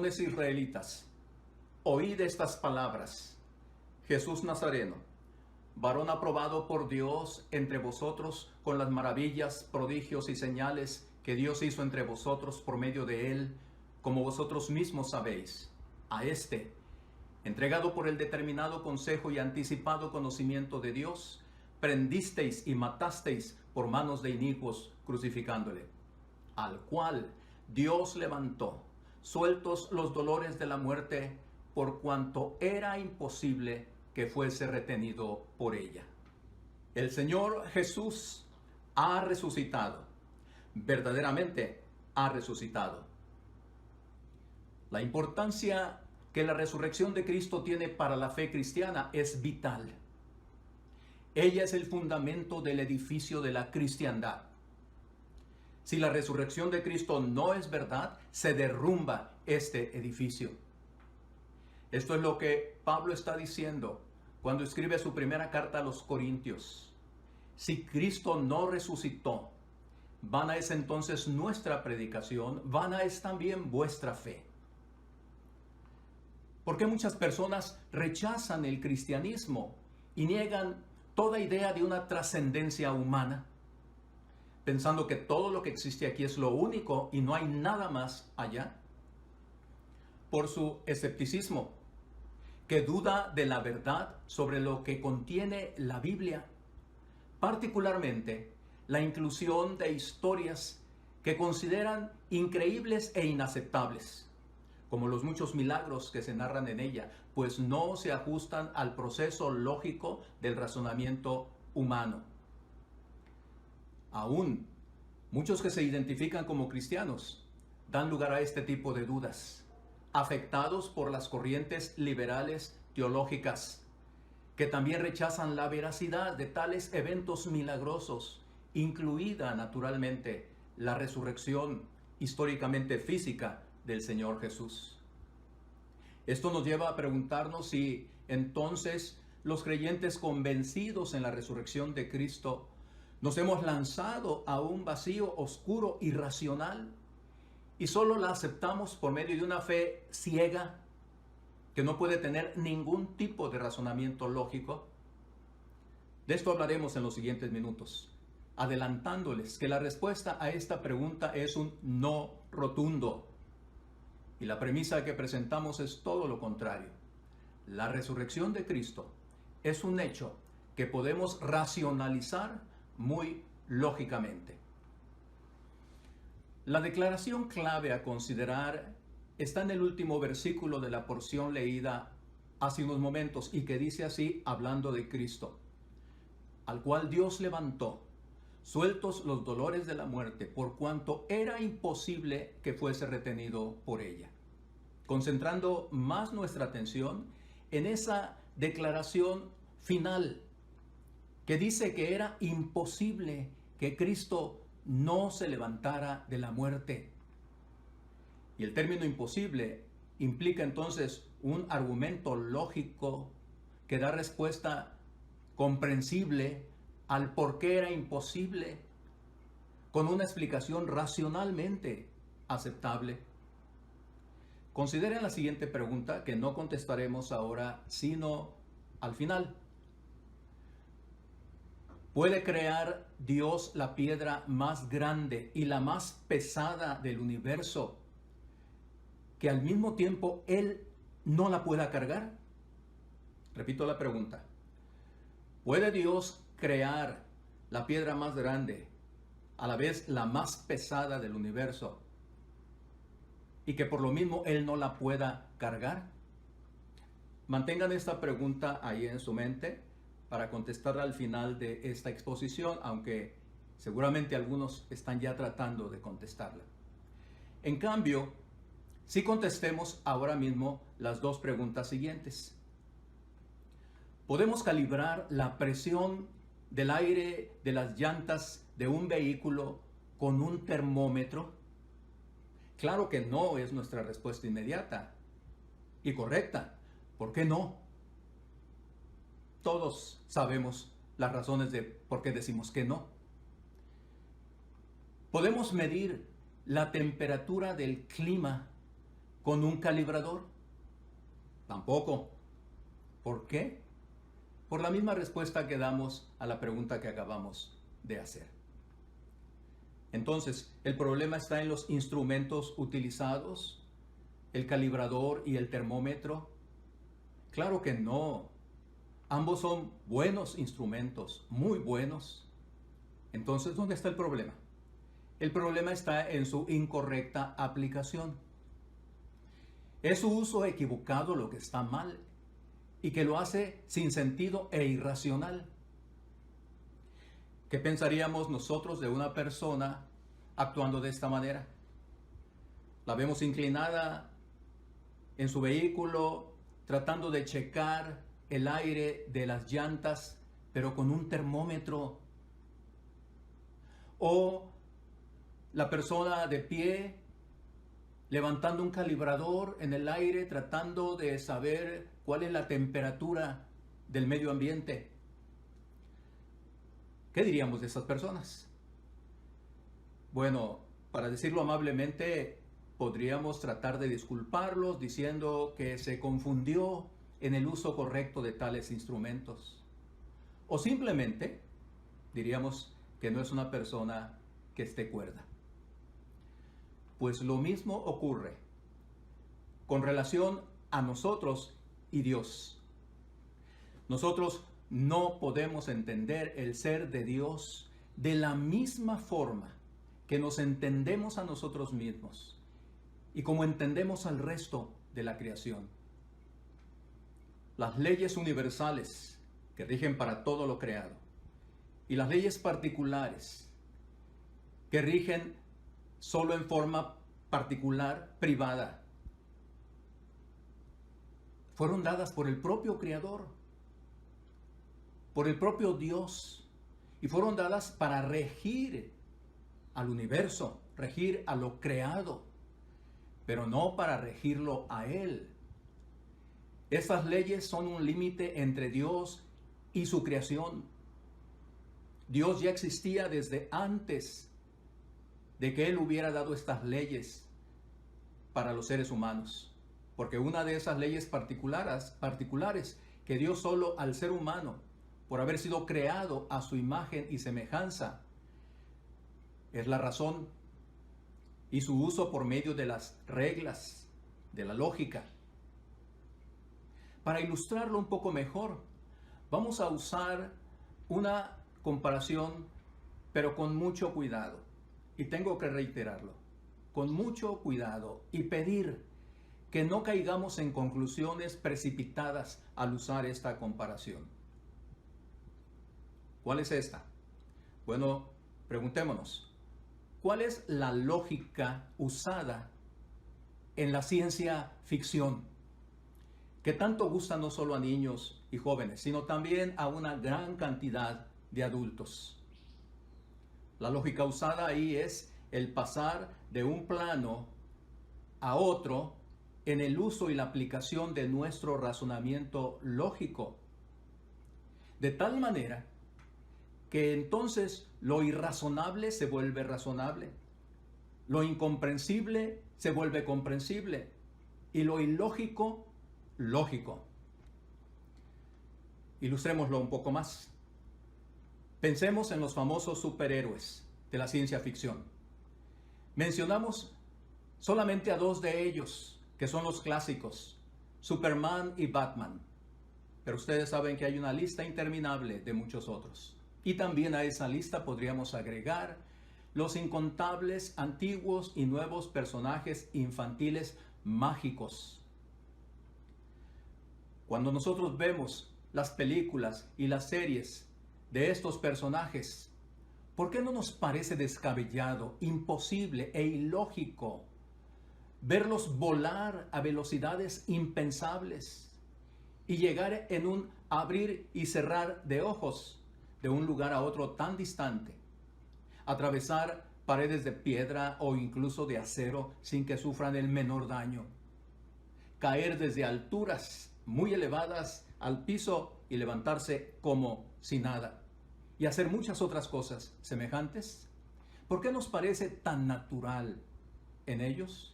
Varones israelitas, oíd estas palabras. Jesús Nazareno, varón aprobado por Dios entre vosotros con las maravillas, prodigios y señales que Dios hizo entre vosotros por medio de él, como vosotros mismos sabéis. A este, entregado por el determinado consejo y anticipado conocimiento de Dios, prendisteis y matasteis por manos de inicuos, crucificándole, al cual Dios levantó, sueltos los dolores de la muerte, por cuanto era imposible que fuese retenido por ella. El Señor Jesús ha resucitado, verdaderamente ha resucitado. La importancia que la resurrección de Cristo tiene para la fe cristiana es vital. Ella es el fundamento del edificio de la cristiandad. Si la resurrección de Cristo no es verdad, se derrumba este edificio. Esto es lo que Pablo está diciendo cuando escribe su primera carta a los Corintios. Si Cristo no resucitó, vana es entonces nuestra predicación, vana es también vuestra fe. ¿Por qué muchas personas rechazan el cristianismo y niegan toda idea de una trascendencia humana, pensando que todo lo que existe aquí es lo único y no hay nada más allá? Por su escepticismo, que duda de la verdad sobre lo que contiene la Biblia, particularmente la inclusión de historias que consideran increíbles e inaceptables, como los muchos milagros que se narran en ella, pues no se ajustan al proceso lógico del razonamiento humano. Aún, muchos que se identifican como cristianos dan lugar a este tipo de dudas, afectados por las corrientes liberales teológicas, que también rechazan la veracidad de tales eventos milagrosos, incluida naturalmente la resurrección históricamente física del Señor Jesús. Esto nos lleva a preguntarnos si entonces los creyentes convencidos en la resurrección de Cristo nos hemos lanzado a un vacío oscuro, irracional, y solo la aceptamos por medio de una fe ciega que no puede tener ningún tipo de razonamiento lógico. De esto hablaremos en los siguientes minutos, adelantándoles que la respuesta a esta pregunta es un no rotundo. Y la premisa que presentamos es todo lo contrario. La resurrección de Cristo es un hecho que podemos racionalizar muy lógicamente. La declaración clave a considerar está en el último versículo de la porción leída hace unos momentos y que dice así, hablando de Cristo, al cual Dios levantó, sueltos los dolores de la muerte, por cuanto era imposible que fuese retenido por ella. Concentrando más nuestra atención en esa declaración final que dice que era imposible que Cristo no se levantara de la muerte. Y el término imposible implica entonces un argumento lógico que da respuesta comprensible al por qué era imposible, con una explicación racionalmente aceptable. Consideren la siguiente pregunta que no contestaremos ahora, sino al final. ¿Puede crear Dios la piedra más grande y la más pesada del universo que al mismo tiempo Él no la pueda cargar? Repito la pregunta. ¿Puede Dios crear la piedra más grande, a la vez la más pesada del universo, y que por lo mismo Él no la pueda cargar? Mantengan esta pregunta ahí en su mente para contestarla al final de esta exposición, aunque seguramente algunos están ya tratando de contestarla. En cambio, si contestemos ahora mismo las dos preguntas siguientes. ¿Podemos calibrar la presión del aire de las llantas de un vehículo con un termómetro? Claro que no es nuestra respuesta inmediata y correcta. ¿Por qué no? Todos sabemos las razones de por qué decimos que no. ¿Podemos medir la temperatura del clima con un calibrador? Tampoco. ¿Por qué? Por la misma respuesta que damos a la pregunta que acabamos de hacer. Entonces, ¿el problema está en los instrumentos utilizados? ¿El calibrador y el termómetro? Claro que no. Ambos son buenos instrumentos, muy buenos. Entonces, ¿dónde está el problema? El problema está en su incorrecta aplicación. Es su uso equivocado lo que está mal y que lo hace sin sentido e irracional. ¿Qué pensaríamos nosotros de una persona actuando de esta manera? La vemos inclinada en su vehículo, tratando de checar el aire de las llantas, pero con un termómetro. O la persona de pie, levantando un calibrador en el aire, tratando de saber cuál es la temperatura del medio ambiente. ¿Qué diríamos de esas personas? Bueno, para decirlo amablemente, podríamos tratar de disculparlos diciendo que se confundió en el uso correcto de tales instrumentos. O simplemente diríamos que no es una persona que esté cuerda. Pues lo mismo ocurre con relación a nosotros y Dios. Nosotros no podemos entender el ser de Dios de la misma forma que nos entendemos a nosotros mismos y como entendemos al resto de la creación. Las leyes universales que rigen para todo lo creado y las leyes particulares que rigen solo en forma particular, privada, fueron dadas por el propio Creador, por el propio Dios, y fueron dadas para regir al universo, regir a lo creado, pero no para regirlo a Él. Estas leyes son un límite entre Dios y su creación. Dios ya existía desde antes de que Él hubiera dado estas leyes para los seres humanos. Porque una de esas leyes particulares que dio solo al ser humano, por haber sido creado a su imagen y semejanza, es la razón y su uso por medio de las reglas, de la lógica. Para ilustrarlo un poco mejor, vamos a usar una comparación, pero con mucho cuidado. Y tengo que reiterarlo, con mucho cuidado y pedir que no caigamos en conclusiones precipitadas al usar esta comparación. ¿Cuál es esta? Bueno, preguntémonos, ¿cuál es la lógica usada en la ciencia ficción? Que tanto gusta no solo a niños y jóvenes, sino también a una gran cantidad de adultos. La lógica usada ahí es el pasar de un plano a otro en el uso y la aplicación de nuestro razonamiento lógico. De tal manera que entonces lo irrazonable se vuelve razonable, lo incomprensible se vuelve comprensible y lo ilógico, lógico. Ilustrémoslo un poco más. Pensemos en los famosos superhéroes de la ciencia ficción. Mencionamos solamente a dos de ellos, que son los clásicos, Superman y Batman. Pero ustedes saben que hay una lista interminable de muchos otros. Y también a esa lista podríamos agregar los incontables antiguos y nuevos personajes infantiles mágicos. Cuando nosotros vemos las películas y las series de estos personajes, ¿por qué no nos parece descabellado, imposible e ilógico verlos volar a velocidades impensables y llegar en un abrir y cerrar de ojos de un lugar a otro tan distante, atravesar paredes de piedra o incluso de acero sin que sufran el menor daño, caer desde alturas muy elevadas al piso y levantarse como si nada, y hacer muchas otras cosas semejantes? ¿Por qué nos parece tan natural en ellos?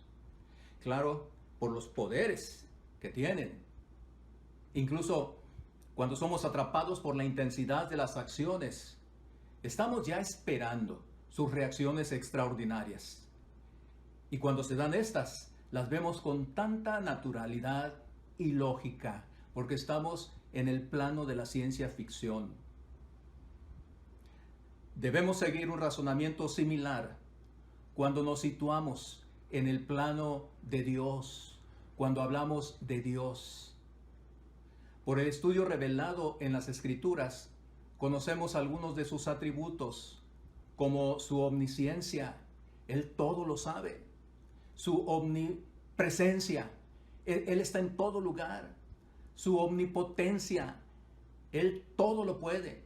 Claro, por los poderes que tienen. Incluso cuando somos atrapados por la intensidad de las acciones, estamos ya esperando sus reacciones extraordinarias. Y cuando se dan estas, las vemos con tanta naturalidad y lógica, porque estamos en el plano de la ciencia ficción. Debemos seguir un razonamiento similar cuando nos situamos en el plano de Dios, cuando hablamos de Dios. Por el estudio revelado en las Escrituras, conocemos algunos de sus atributos, como su omnisciencia, Él todo lo sabe, su omnipresencia, Él está en todo lugar, su omnipotencia, Él todo lo puede,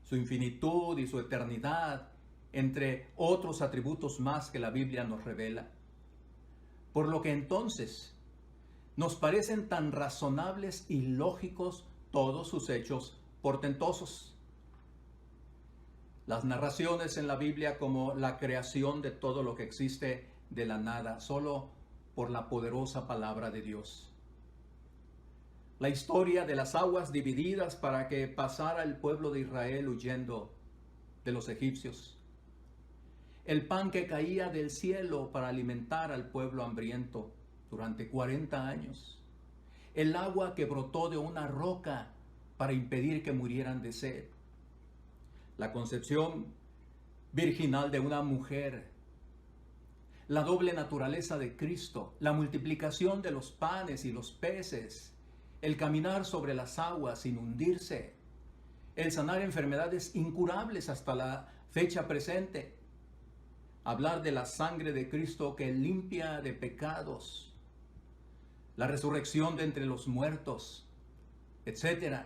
su infinitud y su eternidad, entre otros atributos más que la Biblia nos revela. Por lo que entonces nos parecen tan razonables y lógicos todos sus hechos portentosos. Las narraciones en la Biblia como la creación de todo lo que existe de la nada, solo por la poderosa palabra de Dios. La historia de las aguas divididas para que pasara el pueblo de Israel huyendo de los egipcios. El pan que caía del cielo para alimentar al pueblo hambriento durante 40 años. El agua que brotó de una roca para impedir que murieran de sed. La concepción virginal de una mujer. La doble naturaleza de Cristo. La multiplicación de los panes y los peces. El caminar sobre las aguas sin hundirse. El sanar enfermedades incurables hasta la fecha presente. Hablar de la sangre de Cristo que limpia de pecados. La resurrección de entre los muertos, etc.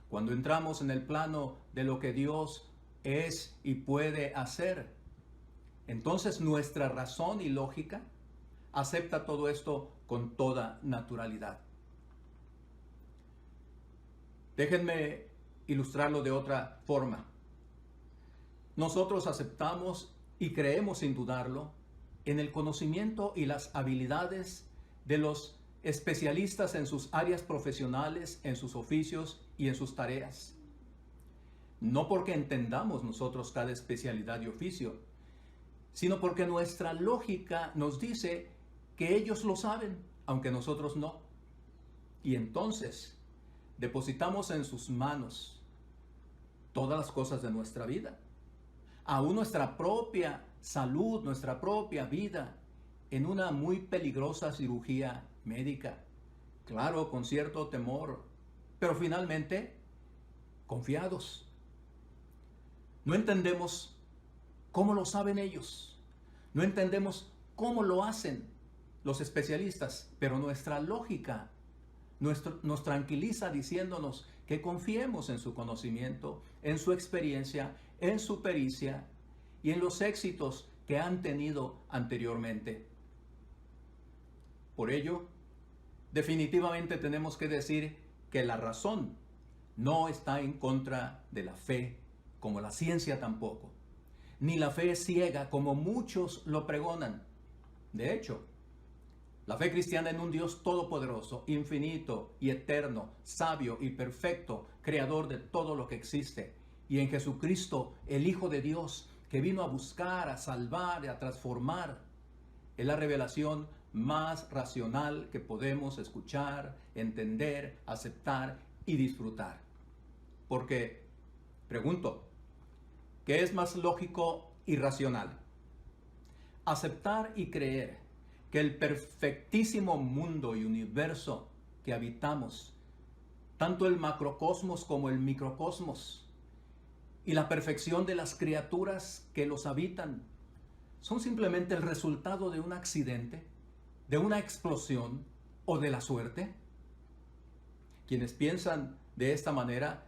Cuando entramos en el plano de lo que Dios es y puede hacer, entonces nuestra razón y lógica acepta todo esto con toda naturalidad. Déjenme ilustrarlo de otra forma. Nosotros aceptamos y creemos sin dudarlo en el conocimiento y las habilidades de los especialistas en sus áreas profesionales, en sus oficios y en sus tareas. No porque entendamos nosotros cada especialidad y oficio, sino porque nuestra lógica nos dice que ellos lo saben, aunque nosotros no. Y entonces depositamos en sus manos todas las cosas de nuestra vida, aún nuestra propia salud, nuestra propia vida, en una muy peligrosa cirugía médica. Claro, con cierto temor, pero finalmente confiados. No entendemos cómo lo saben ellos. No entendemos cómo lo hacen los especialistas, pero nuestra lógica nos tranquiliza diciéndonos que confiemos en su conocimiento, en su experiencia, en su pericia y en los éxitos que han tenido anteriormente. Por ello, definitivamente tenemos que decir que la razón no está en contra de la fe, como la ciencia tampoco. Ni la fe es ciega, como muchos lo pregonan. De hecho, la fe cristiana en un Dios todopoderoso, infinito y eterno, sabio y perfecto, creador de todo lo que existe, y en Jesucristo, el Hijo de Dios, que vino a buscar, a salvar y a transformar, es la revelación más racional que podemos escuchar, entender, aceptar y disfrutar. Porque, pregunto, ¿qué es más lógico y racional? Aceptar y creer que el perfectísimo mundo y universo que habitamos, tanto el macrocosmos como el microcosmos, y la perfección de las criaturas que los habitan, son simplemente el resultado de un accidente, de una explosión o de la suerte. Quienes piensan de esta manera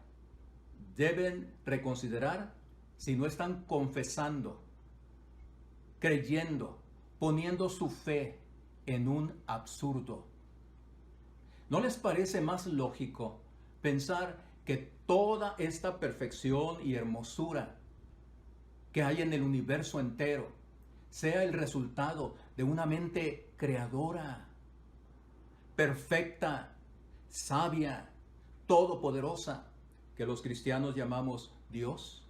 deben reconsiderar si no están confesando, creyendo, poniendo su fe en un absurdo. ¿No les parece más lógico pensar que toda esta perfección y hermosura que hay en el universo entero sea el resultado de una mente creadora, perfecta, sabia, todopoderosa, que los cristianos llamamos Dios.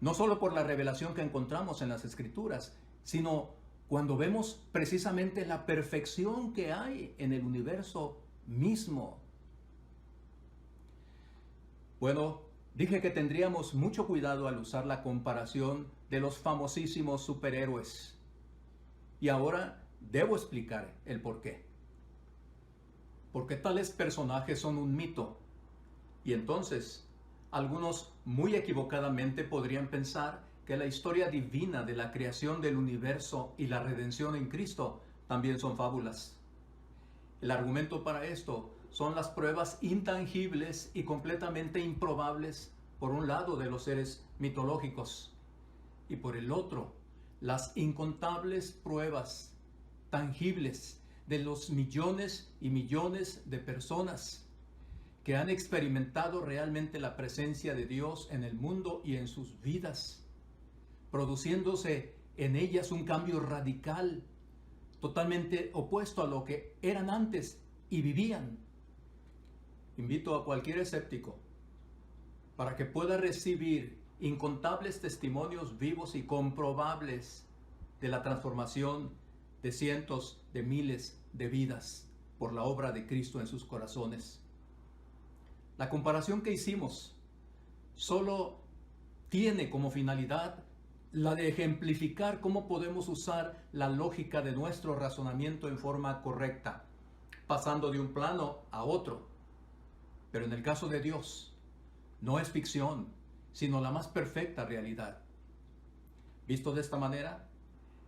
No solo por la revelación que encontramos en las Escrituras, sino cuando vemos precisamente la perfección que hay en el universo mismo. Bueno, dije que tendríamos mucho cuidado al usar la comparación de los famosísimos superhéroes. Y ahora debo explicar el por qué. Porque tales personajes son un mito. Y entonces, algunos muy equivocadamente podrían pensar que la historia divina de la creación del universo y la redención en Cristo también son fábulas. El argumento para esto son las pruebas intangibles y completamente improbables, por un lado, de los seres mitológicos, y por el otro, las incontables pruebas tangibles de los millones y millones de personas que han experimentado realmente la presencia de Dios en el mundo y en sus vidas, produciéndose en ellas un cambio radical, totalmente opuesto a lo que eran antes y vivían. Invito a cualquier escéptico para que pueda recibir incontables testimonios vivos y comprobables de la transformación de cientos de miles de vidas por la obra de Cristo en sus corazones. La comparación que hicimos solo tiene como finalidad la de ejemplificar cómo podemos usar la lógica de nuestro razonamiento en forma correcta, pasando de un plano a otro. Pero en el caso de Dios, no es ficción, sino la más perfecta realidad. Visto de esta manera,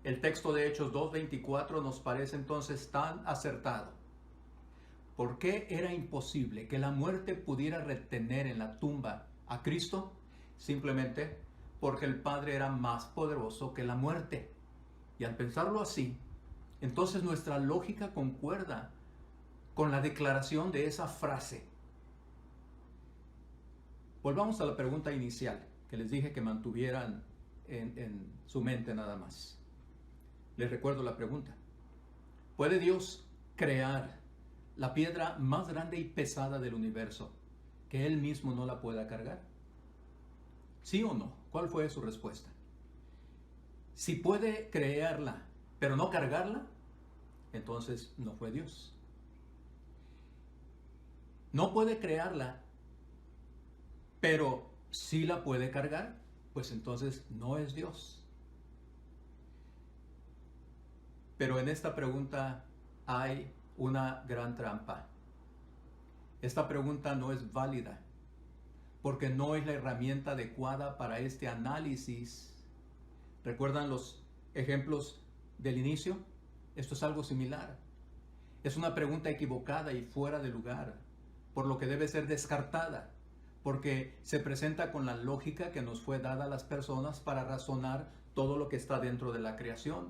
el texto de Hechos 2:24 nos parece entonces tan acertado. ¿Por qué era imposible que la muerte pudiera retener en la tumba a Cristo? Simplemente porque el Padre era más poderoso que la muerte. Y al pensarlo así, entonces nuestra lógica concuerda con la declaración de esa frase. Volvamos a la pregunta inicial, que les dije que mantuvieran en su mente nada más. Les recuerdo la pregunta. ¿Puede Dios crear la piedra más grande y pesada del universo, que Él mismo no la pueda cargar? ¿Sí o no? ¿Cuál fue su respuesta? Si puede crearla, pero no cargarla, entonces no fue Dios. No puede crearla, pero sí la puede cargar, pues entonces no es Dios. Pero en esta pregunta hay una gran trampa. Esta pregunta no es válida, porque no es la herramienta adecuada para este análisis. ¿Recuerdan los ejemplos del inicio? Esto es algo similar. Es una pregunta equivocada y fuera de lugar, por lo que debe ser descartada, porque se presenta con la lógica que nos fue dada a las personas para razonar todo lo que está dentro de la creación,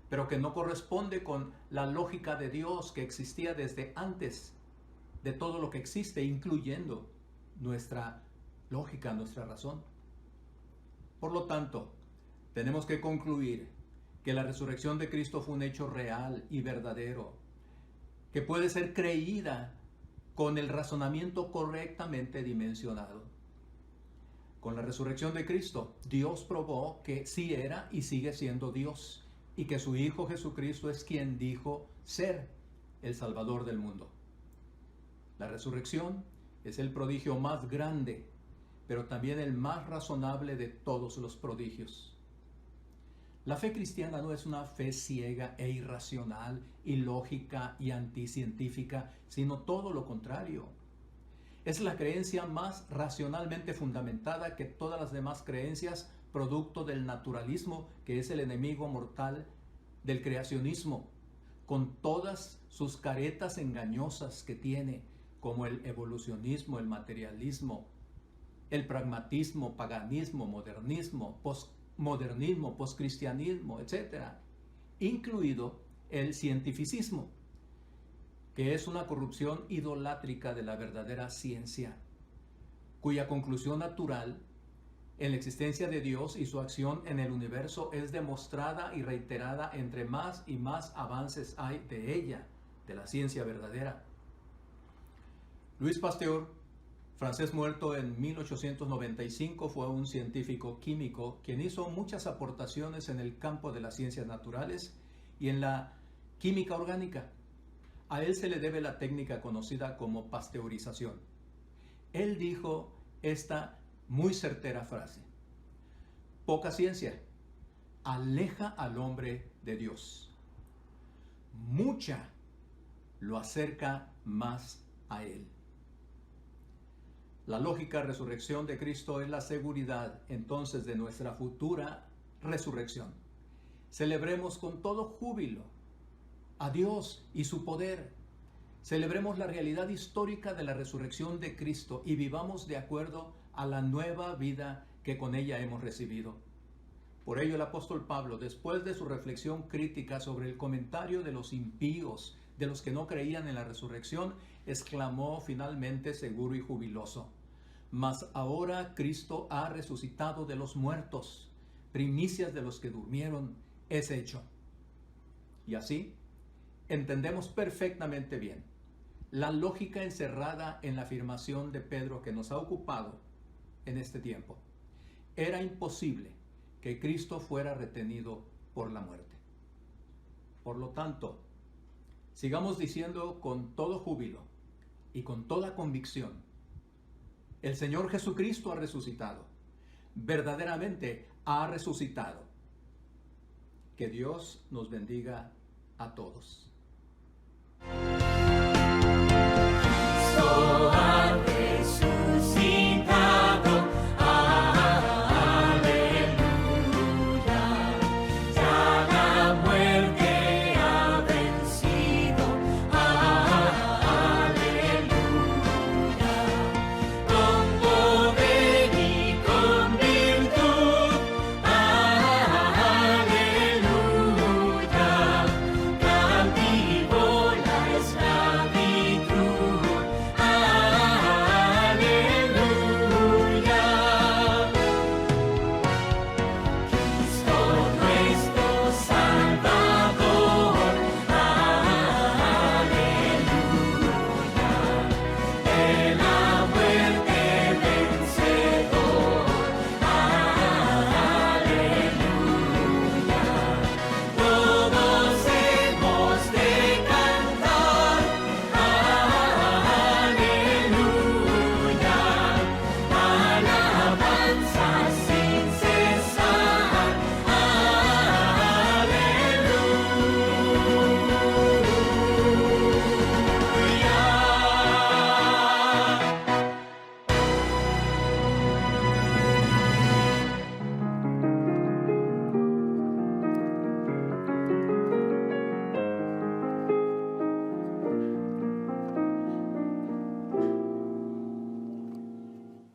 pero que no corresponde con la lógica de Dios que existía desde antes de todo lo que existe, incluyendo nuestra lógica, nuestra razón. Por lo tanto, tenemos que concluir que la resurrección de Cristo fue un hecho real y verdadero, que puede ser creída con el razonamiento correctamente dimensionado. Con la resurrección de Cristo, Dios probó que sí era y sigue siendo Dios, y que su Hijo Jesucristo es quien dijo ser el Salvador del mundo. La resurrección es el prodigio más grande, pero también el más razonable de todos los prodigios. La fe cristiana no es una fe ciega e irracional, ilógica y anticientífica, sino todo lo contrario. Es la creencia más racionalmente fundamentada que todas las demás creencias, producto del naturalismo, que es el enemigo mortal del creacionismo, con todas sus caretas engañosas que tiene, como el evolucionismo, el materialismo, el pragmatismo, paganismo, modernismo, postmodernismo, postcristianismo, etc., incluido el cientificismo, que es una corrupción idolátrica de la verdadera ciencia, cuya conclusión natural en la existencia de Dios y su acción en el universo es demostrada y reiterada entre más y más avances hay de ella, de la ciencia verdadera. Louis Pasteur, francés muerto en 1895, fue un científico químico quien hizo muchas aportaciones en el campo de las ciencias naturales y en la química orgánica. A él se le debe la técnica conocida como pasteurización. Él dijo esta muy certera frase: poca ciencia aleja al hombre de Dios. Mucha lo acerca más a Él. La lógica resurrección de Cristo es la seguridad entonces de nuestra futura resurrección. Celebremos con todo júbilo a Dios y su poder. Celebremos la realidad histórica de la resurrección de Cristo y vivamos de acuerdo a la nueva vida que con ella hemos recibido. Por ello el apóstol Pablo, después de su reflexión crítica sobre el comentario de los impíos, de los que no creían en la resurrección, exclamó finalmente seguro y jubiloso: mas ahora Cristo ha resucitado de los muertos, primicias de los que durmieron es hecho. Y así entendemos perfectamente bien la lógica encerrada en la afirmación de Pedro que nos ha ocupado en este tiempo. Era imposible que Cristo fuera retenido por la muerte. Por lo tanto, sigamos diciendo con todo júbilo y con toda convicción: el Señor Jesucristo ha resucitado, verdaderamente ha resucitado. Que Dios nos bendiga a todos.